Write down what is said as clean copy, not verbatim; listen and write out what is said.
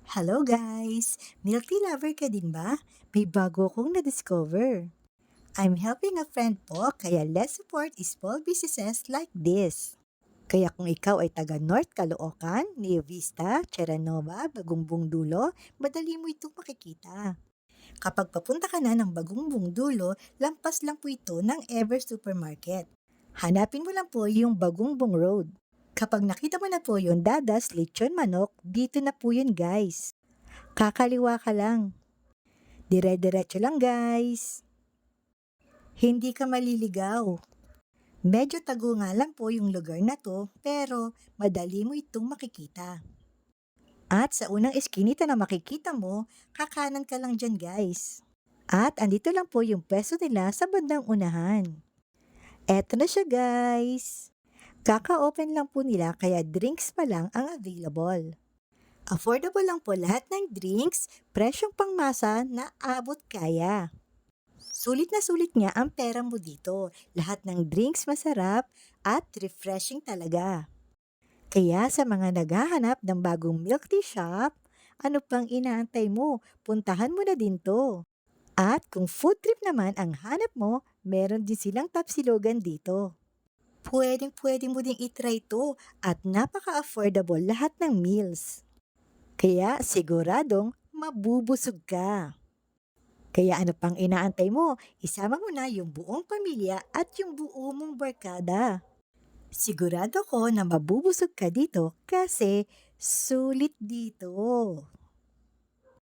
Hello guys! Milk tea lover ka din ba? May bago akong na-discover. I'm helping a friend po kaya let's support small businesses like this. Kaya kung ikaw ay taga North Caloocan, Neo Vista, Terranova, Bagumbong Dulo, madali mo itong makikita. Kapag papunta ka na ng Bagumbong Dulo, lampas lang po ito ng Ever Supermarket. Hanapin mo lang po yung Bagumbong Road. Kapag nakita mo na po yung Dadas Lechon Manok, dito na po yun guys. Kakaliwa ka lang. Dire-diretso lang guys. Hindi ka maliligaw. Medyo tago nga lang po yung lugar na to, pero madali mo itong makikita. At sa unang eskinita na makikita mo, kakanan ka lang dyan guys. At andito lang po yung pwesto nila sa bandang unahan. Eto na siya guys. Kaka-open lang po nila kaya drinks pa lang ang available. Affordable lang po lahat ng drinks, presyong pangmasa na abot kaya. Sulit na sulit nga ang pera mo dito. Lahat ng drinks masarap at refreshing talaga. Kaya sa mga naghahanap ng bagong milk tea shop, ano pang inaantay mo? Puntahan mo na din to. At kung food trip naman ang hanap mo, meron din silang tapsilogan dito. Pwedeng-pwede mo ding itry to at napaka-affordable lahat ng meals. Kaya siguradong mabubusog ka. Kaya ano pang inaantay mo? Isama mo na yung buong pamilya at yung buo mong barkada. Sigurado ko na mabubusog ka dito kasi sulit dito.